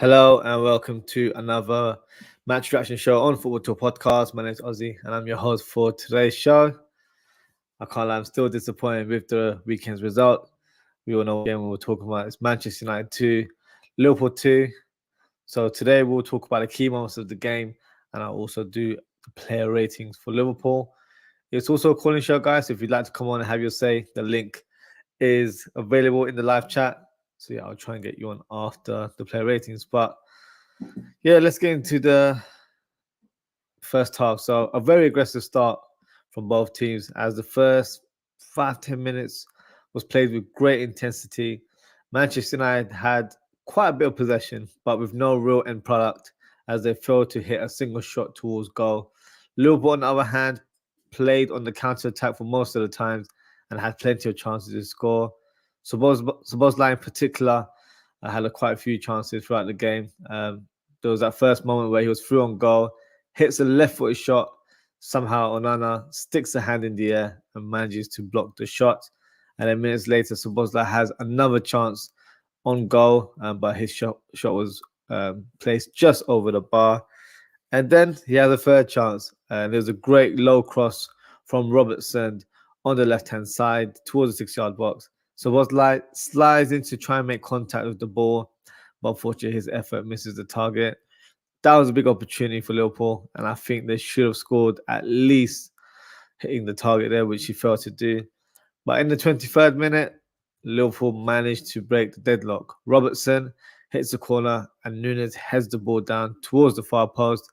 Hello and welcome to another match reaction show on Football Tour Podcast. My name is Ozzy and I'm your host for today's show. I can't lie, I'm still disappointed with the weekend's result. We all know what game we were talking about. It's Manchester United 2, Liverpool 2. So today we'll talk about the key moments of the game and I'll also do the player ratings for Liverpool. It's also a calling show, guys. So if you'd like to come on and have your say, the link is available in the live chat. So yeah, I'll try and get you on after the player ratings. But yeah, let's get into the first half. So a very aggressive start from both teams as the first 5-10 minutes was played with great intensity. Manchester United had quite a bit of possession, but with no real end product as they failed to hit a single shot towards goal. Liverpool, on the other hand, played on the counter-attack for most of the times and had plenty of chances to score. Szoboszlai in particular had quite a few chances throughout the game. There was that first moment where he was through on goal, hits a left-footed shot. Somehow Onana sticks a hand in the air and manages to block the shot. And then minutes later, Szoboszlai has another chance on goal, but his shot was placed just over the bar. And then he has a third chance. And there's a great low cross from Robertson on the left-hand side towards the 6-yard box. Szoboszlai slides in to try and make contact with the ball, but unfortunately his effort misses the target. That was a big opportunity for Liverpool, and I think they should have scored at least hitting the target there, which he failed to do. But in the 23rd minute, Liverpool managed to break the deadlock. Robertson hits the corner, and Núñez heads the ball down towards the far post.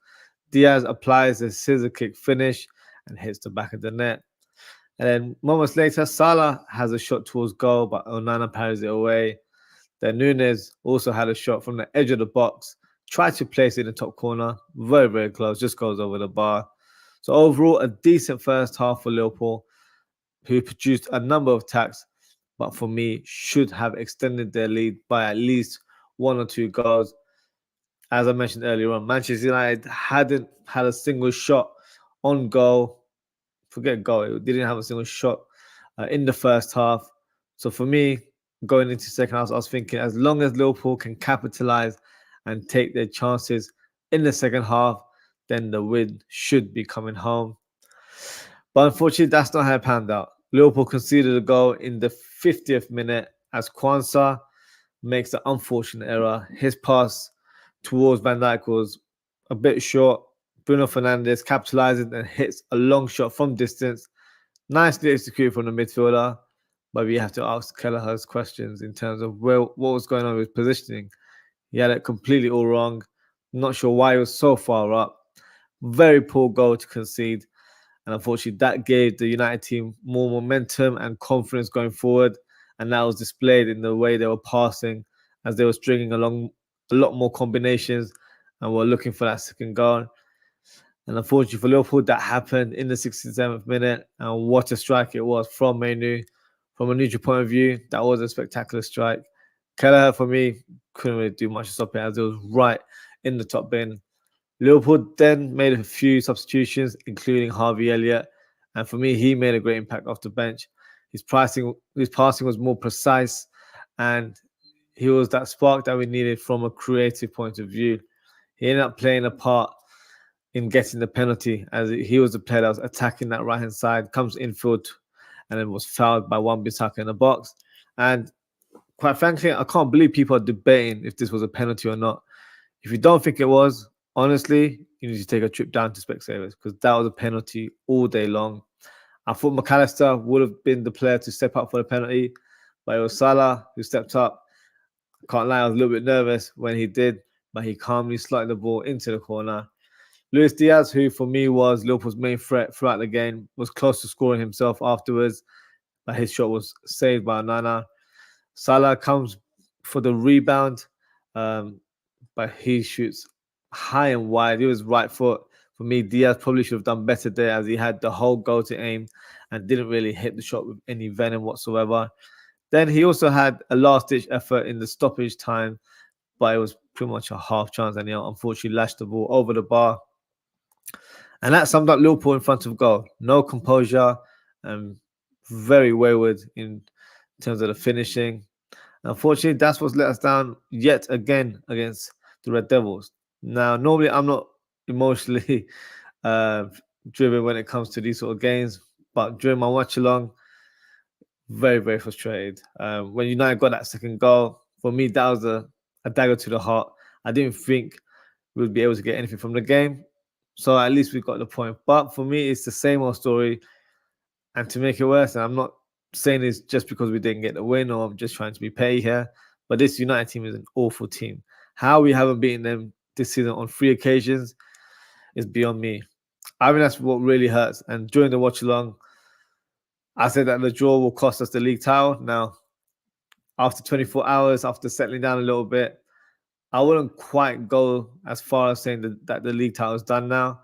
Diaz applies a scissor kick finish and hits the back of the net. And then moments later, Salah has a shot towards goal, but Onana parries it away. Then Núñez also had a shot from the edge of the box, tried to place it in the top corner, very, very close, just goes over the bar. So overall, a decent first half for Liverpool, who produced a number of attacks, but for me, should have extended their lead by at least 1 or 2 goals. As I mentioned earlier on, Manchester United hadn't had a single shot on goal. Forget goal, it didn't have a single shot in the first half. So for me, going into second half, I was thinking as long as Liverpool can capitalize and take their chances in the second half, then the win should be coming home. But unfortunately, that's not how it panned out. Liverpool conceded a goal in the 50th minute as Kwanzaa makes the unfortunate error. His pass towards Van Dijk was a bit short. Bruno Fernandes capitalizes and hits a long shot from distance. Nicely executed from the midfielder, but we have to ask Kelleher's questions in terms of what was going on with positioning. He had it completely all wrong. Not sure why he was so far up. Very poor goal to concede. And unfortunately, that gave the United team more momentum and confidence going forward. And that was displayed in the way they were passing as they were stringing along a lot more combinations and were looking for that second goal. And unfortunately for Liverpool, that happened in the 67th minute. And what a strike it was from Menu. From a neutral point of view, that was a spectacular strike. Kelleher, for me, couldn't really do much to stop it as it was right in the top bin. Liverpool then made a few substitutions, including Harvey Elliott. And for me, he made a great impact off the bench. His passing was more precise, and he was that spark that we needed from a creative point of view. He ended up playing a part in getting the penalty, as he was the player that was attacking that right-hand side, comes infield, and then was fouled by Wan-Bissaka in the box. And quite frankly, I can't believe people are debating if this was a penalty or not. If you don't think it was, honestly, you need to take a trip down to Specsavers because that was a penalty all day long. I thought McAllister would have been the player to step up for the penalty, but it was Salah who stepped up. Can't lie, I was a little bit nervous when he did, but he calmly slotted the ball into the corner. Luis Diaz, who for me was Liverpool's main threat throughout the game, was close to scoring himself afterwards, but his shot was saved by Onana. Salah comes for the rebound, but he shoots high and wide. It was right foot. For me, Diaz probably should have done better there as he had the whole goal to aim and didn't really hit the shot with any venom whatsoever. Then he also had a last-ditch effort in the stoppage time, but it was pretty much a half chance, and he unfortunately lashed the ball over the bar. And that summed up Liverpool in front of goal. No composure, and very wayward in terms of the finishing. Unfortunately, that's what's let us down yet again against the Red Devils. Now, normally I'm not emotionally driven when it comes to these sort of games, but during my watch along, very, very frustrated. When United got that second goal, for me, that was a dagger to the heart. I didn't think we would be able to get anything from the game. So at least we got the point. But for me, it's the same old story. And to make it worse, and I'm not saying this just because we didn't get the win or I'm just trying to be petty here, but this United team is an awful team. How we haven't beaten them this season on 3 occasions is beyond me. I mean, that's what really hurts. And during the watch along, I said that the draw will cost us the league title. Now, after 24 hours, after settling down a little bit, I wouldn't quite go as far as saying that the league title is done now.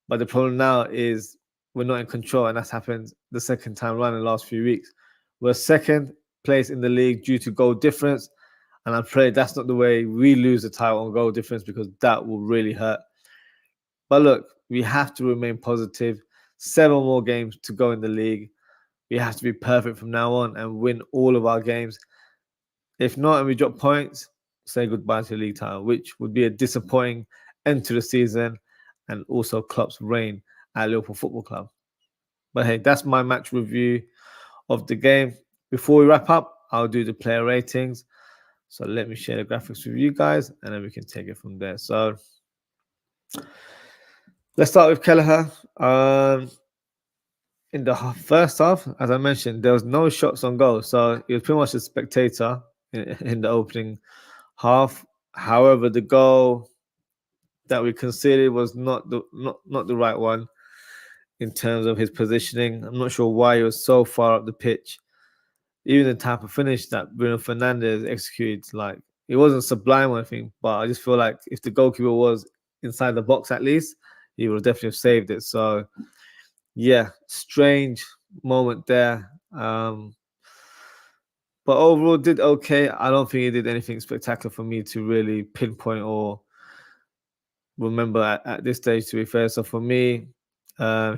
But the problem now is we're not in control, and that's happened the second time around in the last few weeks. We're second place in the league due to goal difference, and I pray that's not the way we lose the title on goal difference, because that will really hurt. But look, we have to remain positive. 7 more games to go in the league. We have to be perfect from now on and win all of our games. If not, and we drop points, say goodbye to the league title, which would be a disappointing end to the season and also Klopp's reign at Liverpool Football Club. But hey, that's my match review of the game. Before we wrap up, I'll do the player ratings. So let me share the graphics with you guys, and then we can take it from there. So let's start with Kelleher. In the first half, as I mentioned, there was no shots on goal. So he was pretty much a spectator in the opening half. However, the goal that we conceded was not the right one in terms of his positioning. I'm not sure why he was so far up the pitch. Even the type of finish that Bruno Fernandes executed, like, it wasn't sublime or anything, but I just feel like if the goalkeeper was inside the box at least, he would definitely have saved it. So yeah, strange moment there. But overall did okay. I don't think he did anything spectacular for me to really pinpoint or remember at this stage, to be fair. So for me,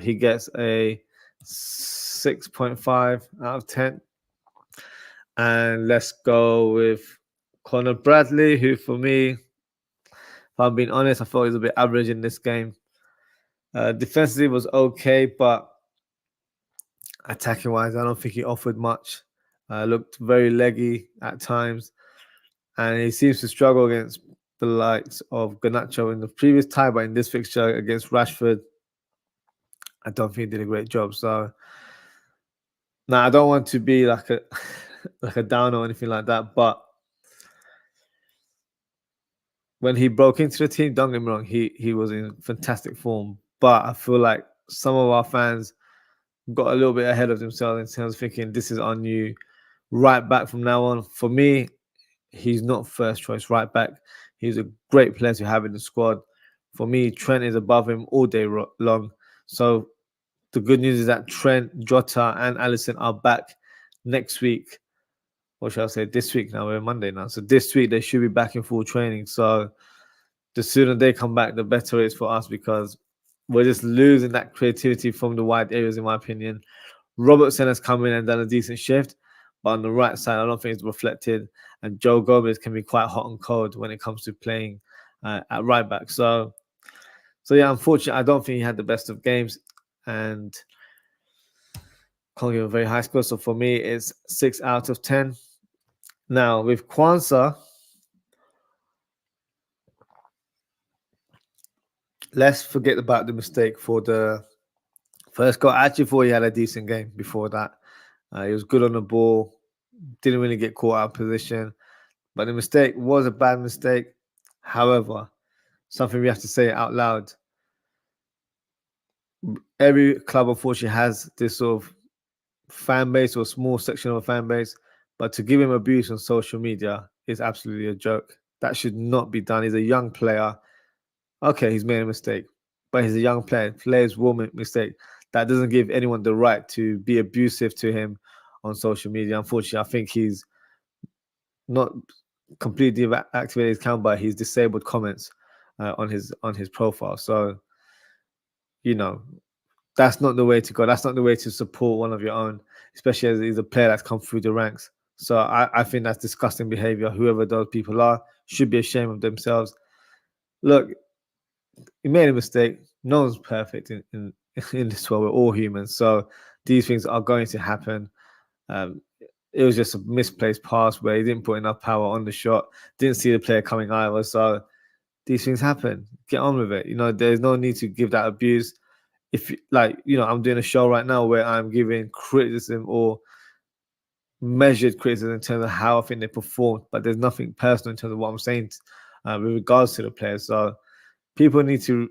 he gets a 6.5 out of 10. And let's go with Conor Bradley, who for me, if I'm being honest, I thought he was a bit average in this game. Defensively was okay, but attacking wise, I don't think he offered much. Looked very leggy at times, and he seems to struggle against the likes of Garnacho in the previous tie, but in this fixture against Rashford, I don't think he did a great job. So now I don't want to be like a like a downer or anything like that, but when he broke into the team, don't get me wrong, he was in fantastic form. But I feel like some of our fans got a little bit ahead of themselves in terms of thinking this is our new right back from now on. For me, he's not first choice right back. He's a great player to have in the squad. For me, Trent is above him all day long. So the good news is that Trent, Jota, and Alisson are back next week. Or shall I say this week now? We're Monday now. So this week they should be back in full training. So the sooner they come back, the better it is for us, because we're just losing that creativity from the wide areas, in my opinion. Robertson has come in and done a decent shift, but on the right side, I don't think it's reflected. And Joe Gomez can be quite hot and cold when it comes to playing at right back. So yeah, unfortunately, I don't think he had the best of games, and can't give a very high score. So for me, it's 6 out of 10. Now with Kwanzaa, let's forget about the mistake for the first goal. I actually thought he had a decent game before that. He was good on the ball, didn't really get caught out of position. But the mistake was a bad mistake. However, something we have to say out loud. Every club, unfortunately, has this sort of fan base or small section of a fan base. But to give him abuse on social media is absolutely a joke. That should not be done. He's a young player. Okay, he's made a mistake, but he's a young player. Players will make mistakes. That doesn't give anyone the right to be abusive to him on social media. Unfortunately, I think he's not completely activated his account, but he's disabled comments on his profile. So, you know, that's not the way to go. That's not the way to support one of your own, especially as he's a player that's come through the ranks. So I think that's disgusting behavior. Whoever those people are should be ashamed of themselves. look, he made a mistake. No one's perfect in this world. We're all humans, so these things are going to happen. Um, it was just a misplaced pass where he didn't put enough power on the shot. Didn't see the player coming either. So these things happen. Get on with it. You know, there's no need to give that abuse. If like, you know, I'm doing a show right now where I'm giving criticism or measured criticism in terms of how I think they performed, but there's nothing personal in terms of what I'm saying with regards to the players. So people need to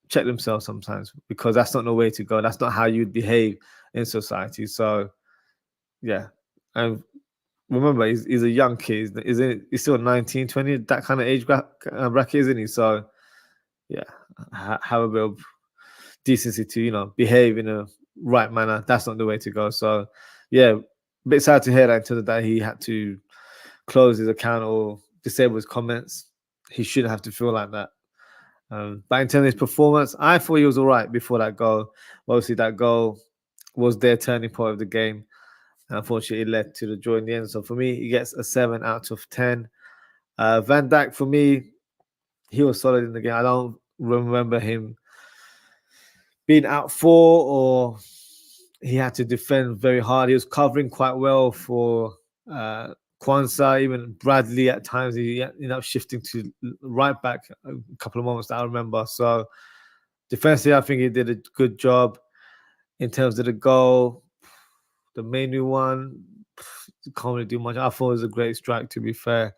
check themselves sometimes because that's not the way to go. That's not how you'd behave in society. So yeah, and remember he's a young kid, isn't it? He's still 19, 20, that kind of age bracket, isn't he? So yeah, have a bit of decency to, you know, behave in a right manner. That's not the way to go. So yeah, a bit sad to hear that until that he had to close his account or disable his comments. He shouldn't have to feel like that. But in terms of his performance, I thought he was all right before that goal. Obviously, that goal was their turning point of the game. And unfortunately, it led to the draw in the end. So for me, he gets a 7 out of 10. Van Dijk, for me, he was solid in the game. I don't remember him being out for or he had to defend very hard. He was covering quite well for Kwanzaa, even Bradley at times. He ended up shifting to right back a couple of moments that I remember. So defensively, I think he did a good job. In terms of the goal, the main one, can't really do much. I thought it was a great strike, to be fair.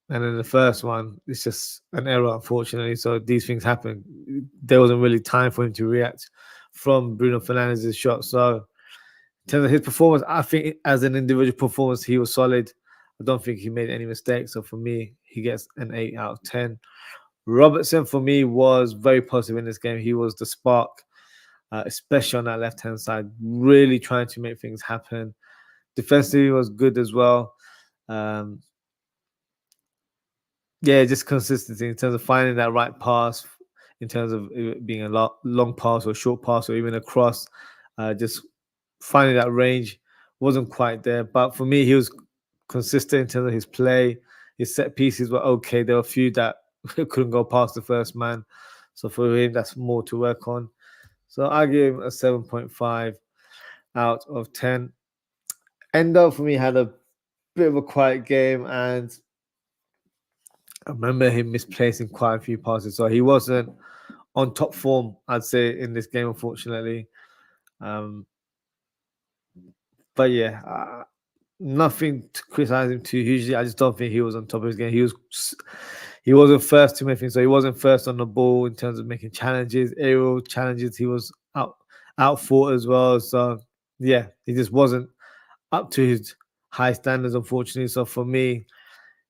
And then the first one, it's just an error, unfortunately. So these things happen. There wasn't really time for him to react from Bruno Fernandes' shot. So in terms of his performance, I think as an individual performance, he was solid. I don't think he made any mistakes. So for me, he gets an 8 out of 10. Robertson, for me, was very positive in this game. He was the spark, especially on that left-hand side, really trying to make things happen. Defensively was good as well. Yeah, just consistency in terms of finding that right pass, in terms of it being a long pass or short pass or even a cross. Just finding that range wasn't quite there. But for me, he was consistent in terms of his play. His set pieces were okay. There were a few that couldn't go past the first man. So for him, that's more to work on. So I give him a 7.5 out of 10. Endo, for me, had a bit of a quiet game, and I remember him misplacing quite a few passes. So he wasn't on top form, I'd say, in this game, unfortunately. But yeah, nothing to criticize him too hugely. I just don't think he was on top of his game. He wasn't first to make things. So he wasn't first on the ball in terms of making challenges, aerial challenges. He was out fought as well. So yeah, he just wasn't up to his high standards, unfortunately. So for me,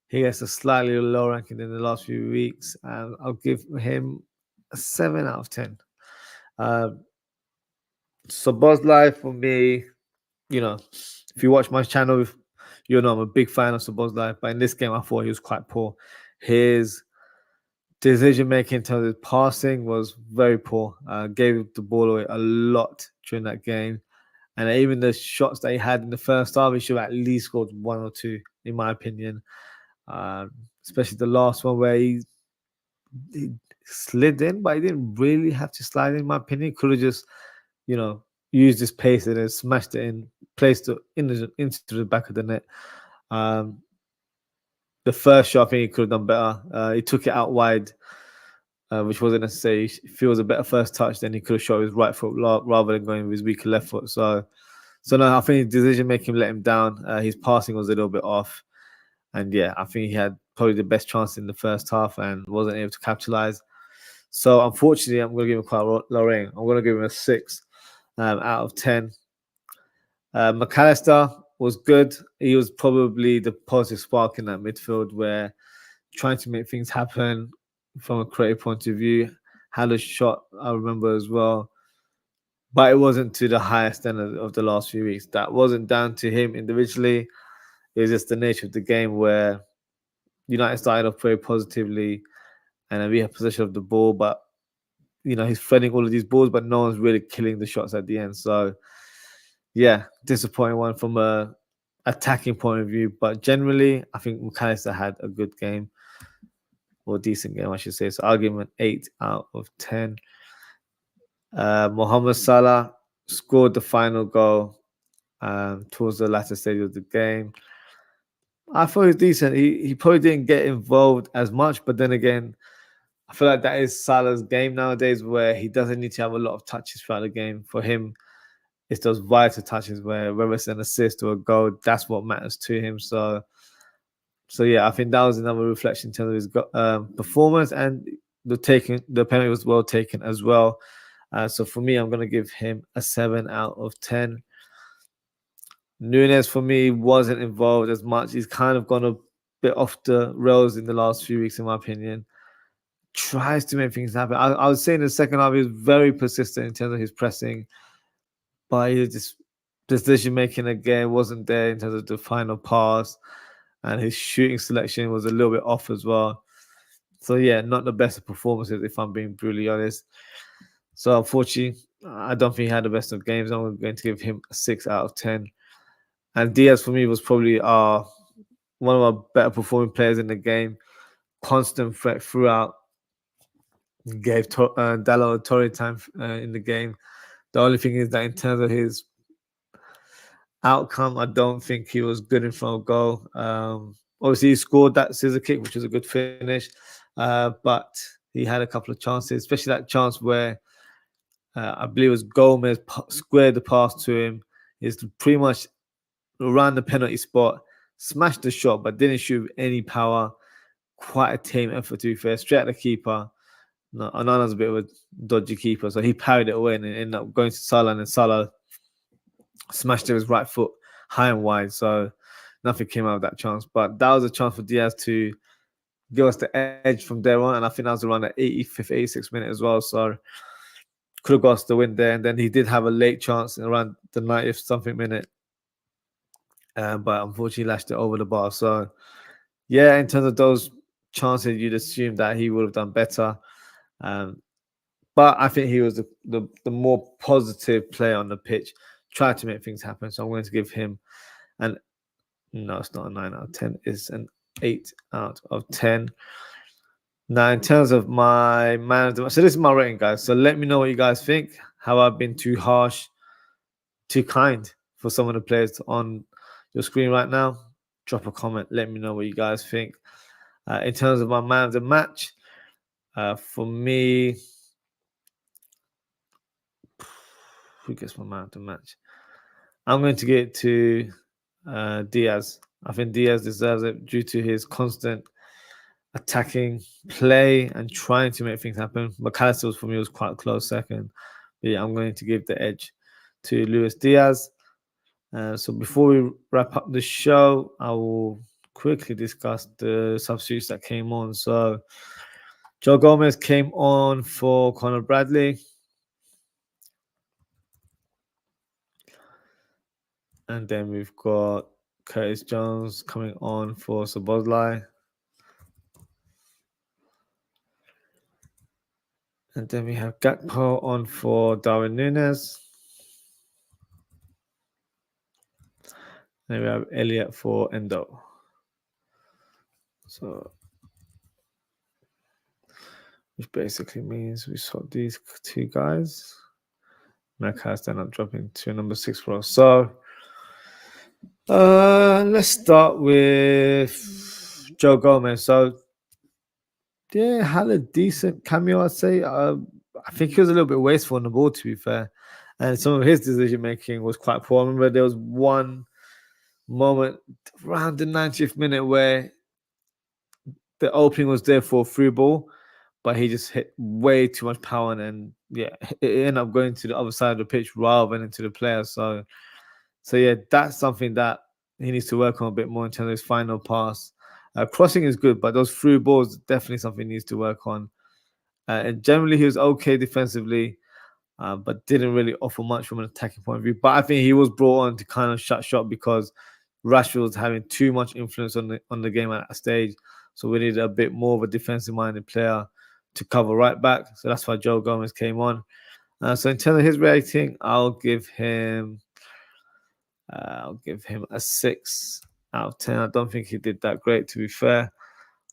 he gets a slightly lower ranking in the last few weeks, and I'll give him a 7 out of 10. So Buzz Life for me, you know, if you watch my channel, you know I'm a big fan of Saboz's Life, but in this game I thought he was quite poor. His decision making in terms of passing was very poor. Gave the ball away a lot during that game. And even the shots that he had in the first half, he should have at least scored 1 or 2, in my opinion. Especially the last one where he slid in, but he didn't really have to slide in my opinion. Could have just, you know, used his pace and then smashed it in, placed it into the back of the net. The first shot, I think he could have done better. He took it out wide, which wasn't necessary. If it was a better first touch, then he could have shot with his right foot rather than going with his weaker left foot. So no, I think his decision making let him down. His passing was a little bit off. And yeah, I think he had probably the best chance in the first half and wasn't able to capitalize. So unfortunately, I'm going to give him quite a low rating. I'm going to give him a 6 out of 10. McAllister was good. He was probably the positive spark in that midfield where trying to make things happen from a creative point of view. Had a shot, I remember as well. But it wasn't to the highest end of the last few weeks. That wasn't down to him individually. It was just the nature of the game where United started off very positively and then we had possession of the ball, but you know, he's threading all of these balls, but no one's really killing the shots at the end. So yeah, disappointing one from a attacking point of view. But generally, I think McAllister had a good game. or decent game, I should say. So I'll give him an 8 out of 10. Mohamed Salah scored the final goal towards the latter stage of the game. I thought he was decent. He probably didn't get involved as much, but then again, I feel like that is Salah's game nowadays, where he doesn't need to have a lot of touches throughout the game. For him, it's those vital touches where whether it's an assist or a goal, that's what matters to him. So yeah, I think that was another reflection in terms of his performance, and the penalty was well taken as well. So for me, I'm going to give him a 7 out of 10. Nunes for me wasn't involved as much. He's kind of gone a bit off the rails in the last few weeks, in my opinion. Tries to make things happen. I would say in the second half, he was very persistent in terms of his pressing, but he just decision making again wasn't there in terms of the final pass, and his shooting selection was a little bit off as well. So yeah, not the best of performances, if I'm being brutally honest. So unfortunately, I don't think he had the best of games. I'm going to give him a 6 out of 10. And Diaz for me was probably one of our better performing players in the game. Constant threat throughout. Gave Dalot Torre time in the game. The only thing is that in terms of his outcome, I don't think he was good in front of goal. Obviously, he scored that scissor kick, which was a good finish. But he had a couple of chances, especially that chance where I believe it was Gomez squared the pass to him. He's pretty much around the penalty spot, smashed the shot, but didn't shoot with any power. Quite a tame effort, to be fair. Straight at the keeper. No, Onana's a bit of a dodgy keeper, so he parried it away and it ended up going to Salah, and Salah smashed it with his right foot high and wide. So nothing came out of that chance. But that was a chance for Diaz to give us the edge from there on, and I think that was around the 85th, 86th minute as well. So could have got us the win there. And then he did have a late chance around the 90th something minute, but unfortunately lashed it over the bar. So yeah, in terms of those chances, you'd assume that he would have done better. But I think he was the more positive player on the pitch, tried to make things happen. So I'm going to give him no, it's not a 9 out of 10. It's an 8 out of 10. Now, in terms of my man of the match, so this is my rating, guys. So let me know what you guys think. Have I been too harsh, too kind for some of the players on your screen right now? Drop a comment. Let me know what you guys think. In terms of my man of the match, for me, who gets my man of the match? I'm going to get it to Diaz. I think Diaz deserves it due to his constant attacking play and trying to make things happen. McAllister for me was quite a close second. But yeah, I'm going to give the edge to Luis Diaz. So before we wrap up the show, I will quickly discuss the substitutes that came on. So Joe Gomez came on for Conor Bradley. And then we've got Curtis Jones coming on for Szoboszlai. And then we have Gakpo on for Darwin Núñez. Then we have Elliott for Endo. So, which basically means we swap these two guys. Macas then up dropping to number 6 for us. So, let's start with Joe Gomez. So, yeah, had a decent cameo, I'd say. I think he was a little bit wasteful on the ball, to be fair. And some of his decision making was quite poor. I remember there was one moment around the 90th minute where the opening was there for a free ball, but he just hit way too much power, and then yeah, it ended up going to the other side of the pitch rather than into the player. So yeah, that's something that he needs to work on a bit more in terms of his final pass. Crossing is good, but those through balls definitely something he needs to work on. And generally, he was okay defensively, but didn't really offer much from an attacking point of view. But I think he was brought on to kind of shut shop because Rashford was having too much influence on the game at that stage. So we needed a bit more of a defensive-minded player to cover right back. So that's why Joe Gomez came on. So in terms of his rating, I'll give him a 6 out of 10. I don't think he did that great, to be fair.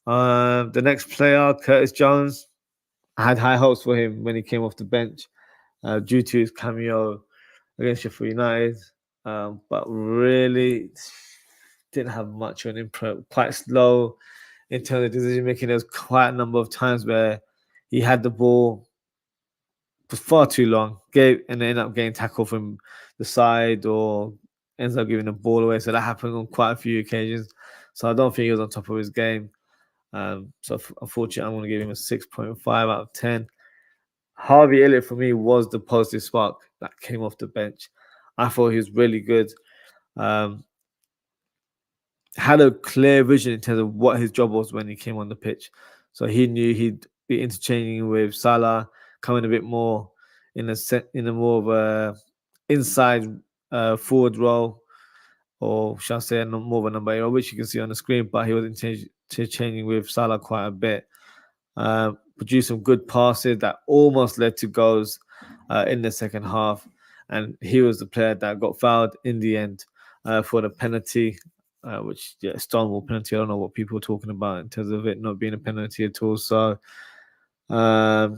The next player, Curtis Jones, I had high hopes for him when he came off the bench due to his cameo against Sheffield United, but really didn't have much of an imprint. Quite slow in terms of decision making. There was quite a number of times where he had the ball for far too long, and ended up getting tackled from the side or ends up giving the ball away. So that happened on quite a few occasions. So I don't think he was on top of his game. So unfortunately, I'm going to give him a 6.5 out of 10. Harvey Elliott for me was the positive spark that came off the bench. I thought he was really good. Had a clear vision in terms of what his job was when he came on the pitch. So he knew he'd be interchanging with Salah, coming a bit more in a more of a inside forward role, or shall I say more of a number 8, which you can see on the screen. But he was interchanging with Salah quite a bit. Produced some good passes that almost led to goals in the second half, and he was the player that got fouled in the end for the penalty. Which Stonewall penalty. I don't know what people are talking about in terms of it not being a penalty at all. So, I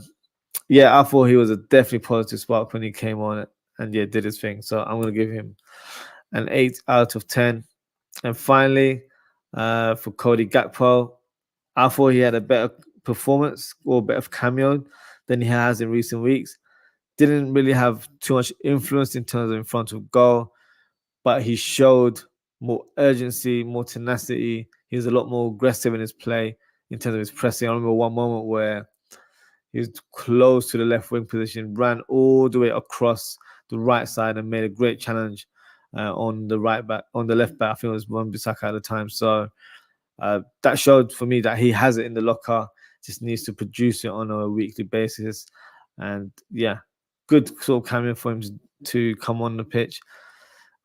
thought he was a definitely positive spark when he came on and did his thing. So I'm going to give him an 8 out of 10. And finally, for Cody Gakpo, I thought he had a better performance or better cameo than he has in recent weeks. Didn't really have too much influence in terms of in front of goal, but he showed more urgency, more tenacity. He was a lot more aggressive in his play in terms of his pressing. I remember one moment where he was close to the left wing position, ran all the way across the right side and made a great challenge on the left back. I think it was Wan-Bissaka at the time. So that showed for me that he has it in the locker, just needs to produce it on a weekly basis. And good sort of cameo for him to come on the pitch.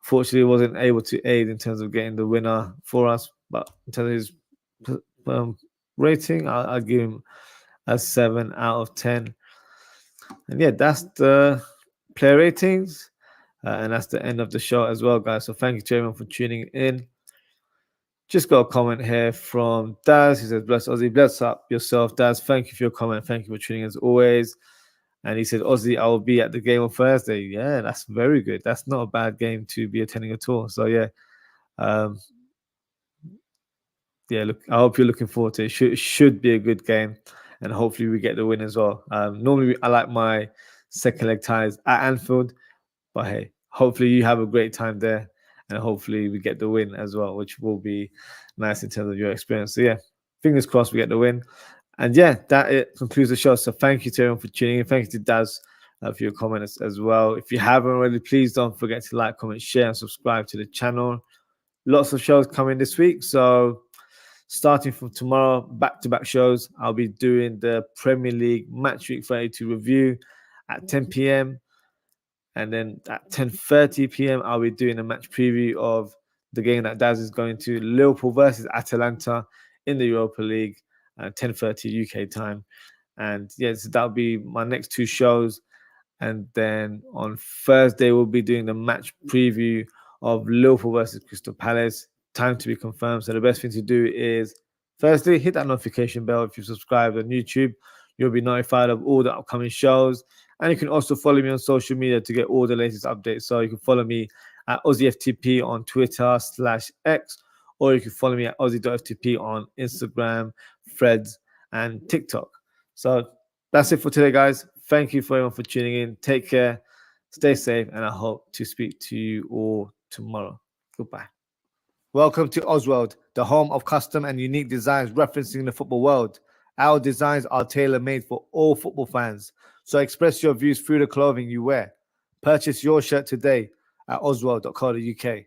Fortunately, wasn't able to aid in terms of getting the winner for us, but in terms of his rating, I'll give him a 7 out of 10. And that's the player ratings, and that's the end of the show as well, guys. So thank you to everyone for tuning in. Just got a comment here from Daz. He says, "Bless Ozzy, bless up yourself, Daz. Thank you for your comment. Thank you for tuning in as always." And he said, "Ozzy, I will be at the game on Thursday." Yeah, that's very good. That's not a bad game to be attending at all. So look, I hope you're looking forward to it. It should be a good game, and hopefully we get the win as well. Normally I like my second leg ties at Anfield, but hey, hopefully you have a great time there, and hopefully we get the win as well, which will be nice in terms of your experience. So fingers crossed we get the win. And that concludes the show. So thank you to everyone for tuning in. Thank you to Daz for your comments as well. If you haven't already, please don't forget to like, comment, share, and subscribe to the channel. Lots of shows coming this week. So starting from tomorrow, back-to-back shows. I'll be doing the Premier League Match Week 32 review at 10 p.m. And then at 10:30 p.m., I'll be doing a match preview of the game that Daz is going to, Liverpool versus Atalanta in the Europa League. 10:30 UK time, and so that'll be my next two shows. And then on Thursday we'll be doing the match preview of Liverpool versus Crystal Palace. Time to be confirmed. So the best thing to do is firstly hit that notification bell. If you subscribe on YouTube, you'll be notified of all the upcoming shows, and you can also follow me on social media to get all the latest updates. So you can follow me at OZZIE'S on Twitter /X, or you can follow me at Ozzy.ftp on Instagram, Threads, and TikTok. So that's it for today, guys. Thank you for everyone for tuning in. Take care, stay safe, and I hope to speak to you all tomorrow. Goodbye. Welcome to OZWRLD, the home of custom and unique designs referencing the football world. Our designs are tailor-made for all football fans, so express your views through the clothing you wear. Purchase your shirt today at OZWRLD.co.uk.